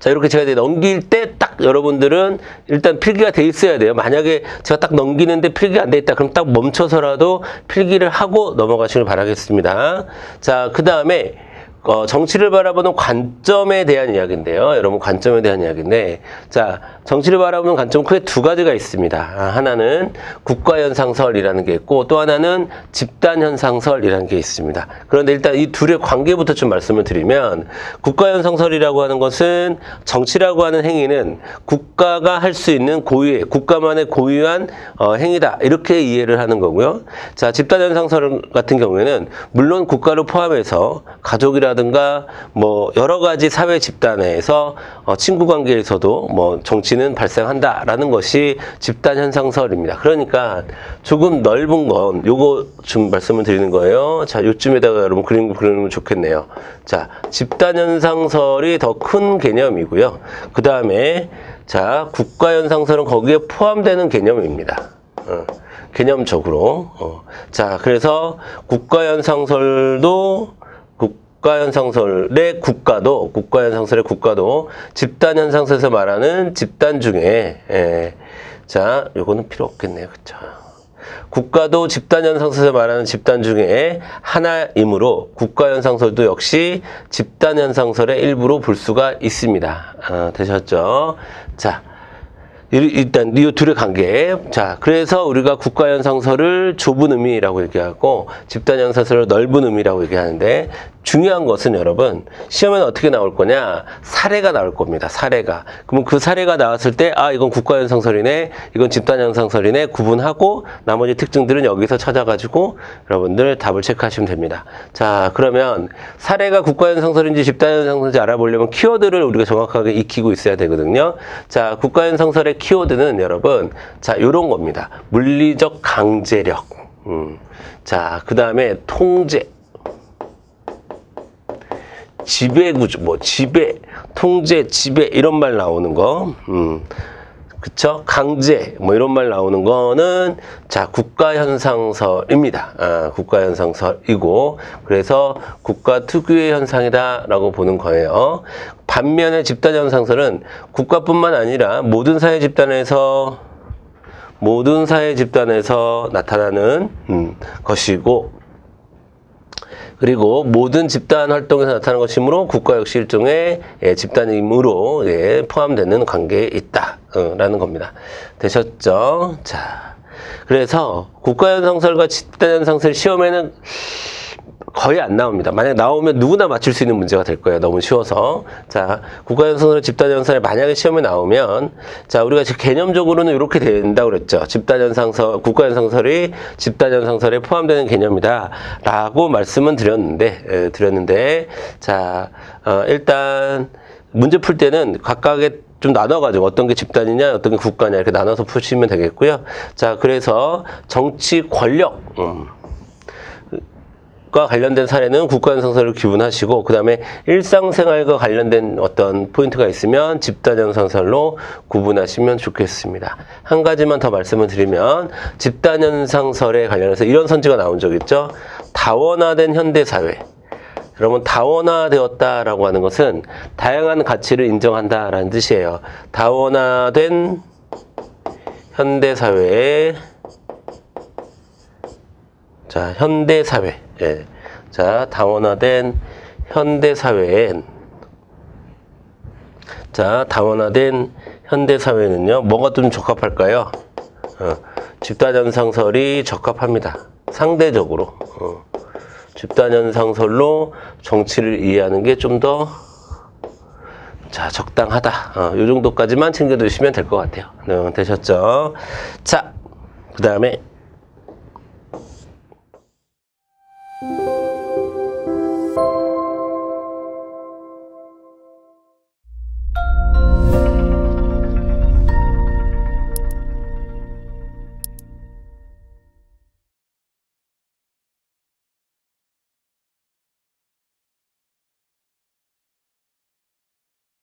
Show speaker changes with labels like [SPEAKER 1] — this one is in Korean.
[SPEAKER 1] 자, 이렇게 제가 이제 넘길 때 딱 여러분들은 일단 필기가 돼 있어야 돼요. 만약에 제가 딱 넘기는데 필기가 안 돼 있다. 그럼 딱 멈춰서라도 필기를 하고 넘어가시길 바라겠습니다. 자, 그 다음에 정치를 바라보는 관점에 대한 이야기인데요. 여러분, 관점에 대한 이야기인데, 자, 정치를 바라보는 관점은 크게 두 가지가 있습니다. 하나는 국가현상설이라는 게 있고, 또 하나는 집단현상설이라는 게 있습니다. 그런데 일단 이 둘의 관계부터 좀 말씀을 드리면, 국가현상설이라고 하는 것은 정치라고 하는 행위는 국가가 할 수 있는 고유의, 국가만의 고유한 행위다. 이렇게 이해를 하는 거고요. 자, 집단현상설 같은 경우에는 물론 국가를 포함해서 가족이라든가 뭐 여러 가지 사회 집단에서 친구 관계에서도 뭐 정치는 발생한다라는 것이 집단 현상설입니다. 그러니까 조금 넓은 건 요거 좀 말씀을 드리는 거예요. 자, 요쯤에다가 여러분 그리면 좋겠네요. 자, 집단 현상설이 더 큰 개념이고요. 그 다음에 자, 국가 현상설은 거기에 포함되는 개념입니다. 개념적으로. 자, 그래서 국가 현상설도 국가현상설의 국가도 집단현상설에서 말하는 집단 중에 자, 요거는 필요 없겠네요. 그쵸? 국가도 집단현상설에서 말하는 집단 중에 하나이므로 국가현상설도 역시 집단현상설의 일부로 볼 수가 있습니다. 되셨죠? 자, 일단 이 둘의 관계. 자, 그래서 우리가 국가현상설을 좁은 의미라고 얘기하고 집단현상설을 넓은 의미라고 얘기하는데, 중요한 것은 여러분, 시험에는 어떻게 나올 거냐? 사례가 나올 겁니다. 사례가. 그러면 그 사례가 나왔을 때, 아, 이건 국가현상설이네, 이건 집단현상설이네, 구분하고 나머지 특징들은 여기서 찾아가지고 여러분들 답을 체크하시면 됩니다. 자, 그러면 사례가 국가현상설인지 집단현상설인지 알아보려면 키워드를 우리가 정확하게 익히고 있어야 되거든요. 자, 국가현상설의 키워드는 여러분, 자, 요런 겁니다. 물리적 강제력. 자, 그 다음에 통제. 지배구조, 뭐, 지배, 통제, 지배, 이런 말 나오는 거. 그쵸? 강제, 뭐, 이런 말 나오는 거는, 자, 국가현상설입니다. 국가현상설이고, 그래서 국가 특유의 현상이다라고 보는 거예요. 반면에 집단현상설은 국가뿐만 아니라 모든 사회 집단에서 나타나는 것이고, 그리고 모든 집단 활동에서 나타나는 것이므로 국가 역시 일종의 집단임으로 포함되는 관계에 있다라는 겁니다. 되셨죠? 자, 그래서 국가현상설과 집단현상설 시험에는 거의 안 나옵니다. 만약 나오면 누구나 맞출 수 있는 문제가 될 거예요. 너무 쉬워서. 자, 국가현상설, 집단현상설 만약에 시험에 나오면, 자, 우리가 지금 개념적으로는 이렇게 된다고 그랬죠. 집단현상설, 국가현상설이 집단현상설에 포함되는 개념이다 라고 말씀은 드렸는데, 자, 일단 문제 풀 때는 각각의 좀 나눠가지고 어떤 게 집단이냐, 어떤 게 국가냐 이렇게 나눠서 푸시면 되겠고요. 자, 그래서 정치 권력, 과 관련된 사례는 국가현상설을 기본하시고, 그 다음에 일상생활과 관련된 어떤 포인트가 있으면 집단현상설로 구분하시면 좋겠습니다. 한 가지만 더 말씀을 드리면, 집단현상설에 관련해서 이런 선지가 나온 적 있죠. 다원화된 현대사회. 여러분, 다원화되었다라고 하는 것은 다양한 가치를 인정한다라는 뜻이에요. 다원화된 현대사회에, 자, 현대사회. 예. 자, 다원화된 현대사회엔, 자, 다원화된 현대사회는요, 뭐가 좀 적합할까요? 집단현상설이 적합합니다. 상대적으로. 집단현상설로 정치를 이해하는 게 좀 더, 자, 적당하다. 요 정도까지만 챙겨두시면 될 것 같아요. 되셨죠? 자, 그 다음에